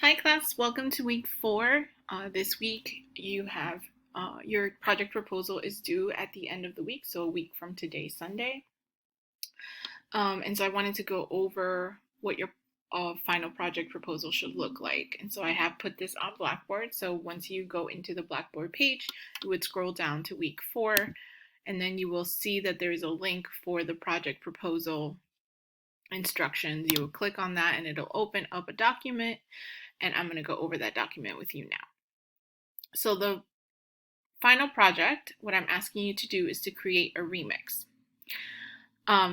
Hi class, welcome to week 4. This week you have your project proposal is due at the end of the week, so a week from today, Sunday. And so I wanted to go over what your final project proposal should look like. And so I have put this on Blackboard. So once you go into the Blackboard page, you would scroll down to week 4, and then you will see that there is a link for the project proposal instructions. You will click on that and it'll open up a document, and I'm going to go over that document with you now. So the final project, what I'm asking you to do is to create a remix.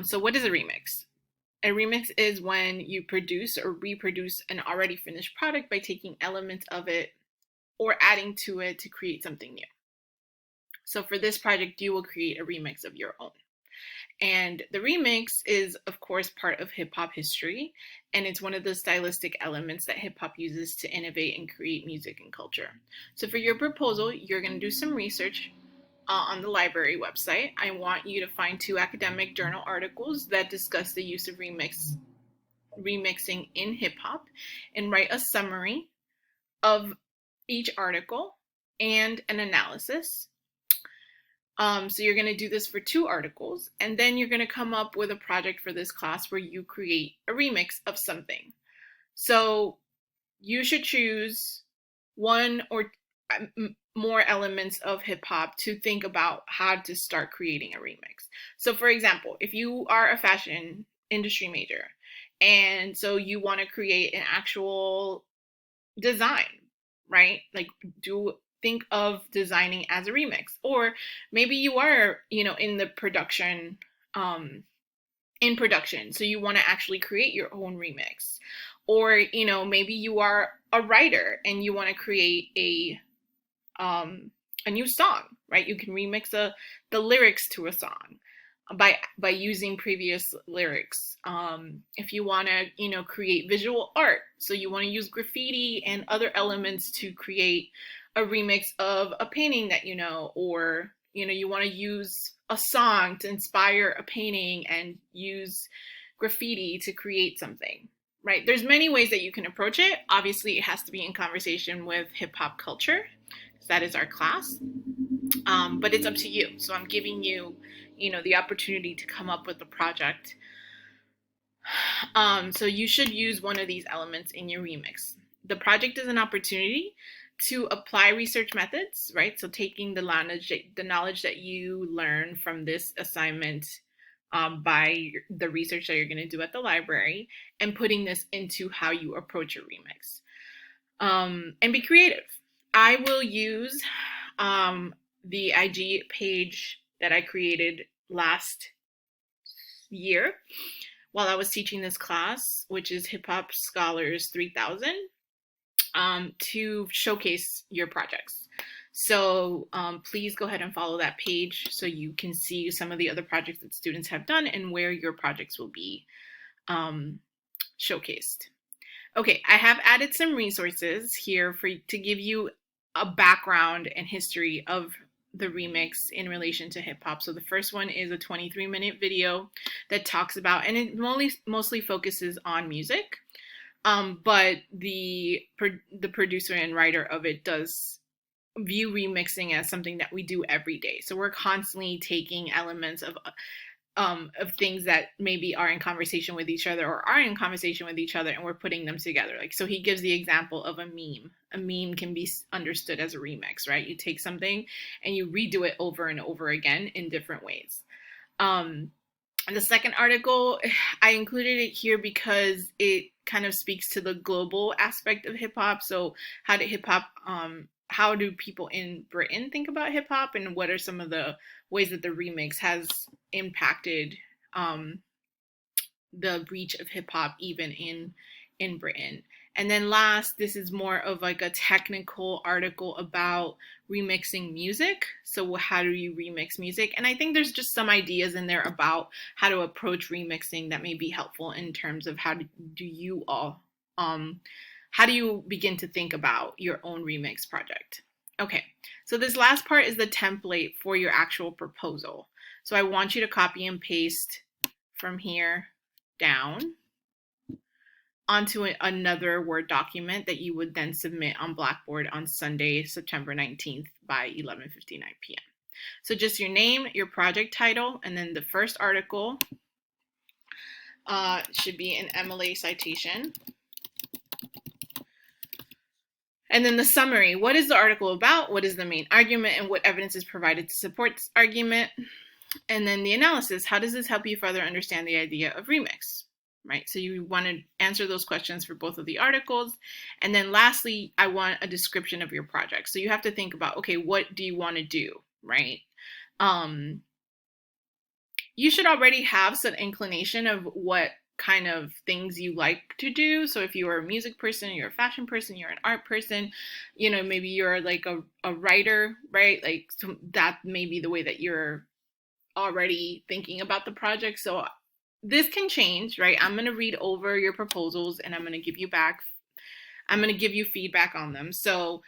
So what is a remix? A remix is when you produce or reproduce an already finished product by taking elements of it or adding to it to create something new. So for this project, you will create a remix of your own. And the remix is, of course, part of hip hop history, and it's one of the stylistic elements that hip hop uses to innovate and create music and culture. So for your proposal, you're going to do some research on the library website. I want you to find 2 academic journal articles that discuss the use of remixing in hip hop, and write a summary of each article and an analysis. So you're going to do this for 2 articles, and then you're going to come up with a project for this class where you create a remix of something. So you should choose one or more elements of hip hop to think about how to start creating a remix. So for example, if you are a fashion industry major, and so you want to create an actual design, right? Like think of designing as a remix. Or maybe you are, in the production, in production, so you want to actually create your own remix. Or, maybe you are a writer and you want to create a new song, right? You can remix the lyrics to a song by using previous lyrics. If you want to, create visual art, so you want to use graffiti and other elements to create a remix of a painting that or you want to use a song to inspire a painting and use graffiti to create something, right? There's many ways that you can approach it. Obviously, it has to be in conversation with hip hop culture. That is our class. But it's up to you. So I'm giving you, the opportunity to come up with a project. So you should use one of these elements in your remix. The project is an opportunity to apply research methods, right? So taking the knowledge that you learn from this assignment by the research that you're going to do at the library, and putting this into how you approach your remix. And be creative. I will use the IG page that I created last year while I was teaching this class, which is Hip Hop Scholars 3000, to showcase your projects. So please go ahead and follow that page so you can see some of the other projects that students have done and where your projects will be showcased. Okay, I have added some resources here to give you a background and history of the remix in relation to hip hop. So the first one is a 23-minute video that talks about, and it mostly focuses on music, but the producer and writer of it does view remixing as something that we do every day. So we're constantly taking elements of things that maybe are in conversation with each other or are in conversation with each other, and we're putting them together. Like, so he gives the example of a meme. A meme can be understood as a remix, right? You take something and you redo it over and over again in different ways. The second article, I included it here because it kind of speaks to the global aspect of hip hop. So how do people in Britain think about hip hop, and what are some of the ways that the remix has impacted the reach of hip hop even in Britain? And then last, this is more of like a technical article about remixing music. So how do you remix music? And I think there's just some ideas in there about how to approach remixing that may be helpful in terms of how do you begin to think about your own remix project? Okay, so this last part is the template for your actual proposal. So I want you to copy and paste from here down onto another Word document that you would then submit on Blackboard on Sunday, September 19th by 11:59 p.m. So just your name, your project title, and then the first article should be an MLA citation. And then the summary. What is the article about? What is the main argument? And what evidence is provided to support this argument? And then the analysis. How does this help you further understand the idea of remix? Right? So you want to answer those questions for both of the articles. And then lastly, I want a description of your project. So you have to think about, okay, what do you want to do? Right? You should already have some inclination of what kind of things you like to do. So if you are a music person, you're a fashion person, you're an art person, you know, maybe you're like a writer, right? Like so that may be the way that you're already thinking about the project. So this can change, right? I'm going to read over your proposals and I'm going to give you feedback on them. So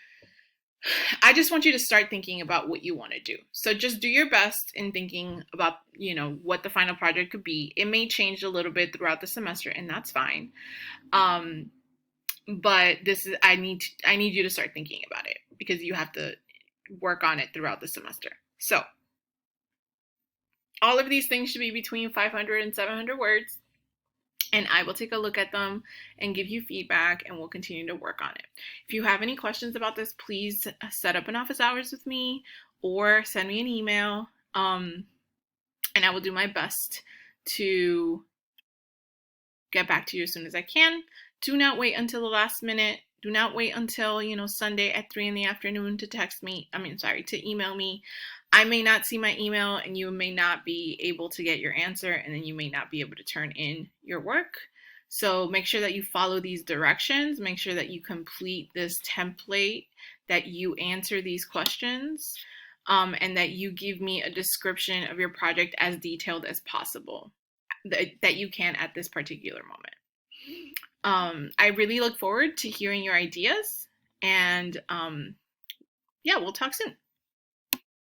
I just want you to start thinking about what you want to do. So just do your best in thinking about, you know, what the final project could be. It may change a little bit throughout the semester, and that's fine. But I need you to start thinking about it because you have to work on it throughout the semester. So all of these things should be between 500 and 700 words. And I will take a look at them and give you feedback, and we'll continue to work on it. If you have any questions about this, please set up an office hours with me or send me an email, and I will do my best to get back to you as soon as I can. Do not wait until the last minute. Do not wait until, Sunday at 3 in the afternoon to to email me. I may not see my email and you may not be able to get your answer, and then you may not be able to turn in your work. So make sure that you follow these directions. Make sure that you complete this template, that you answer these questions, and that you give me a description of your project as detailed as possible that you can at this particular moment. I really look forward to hearing your ideas, and we'll talk soon.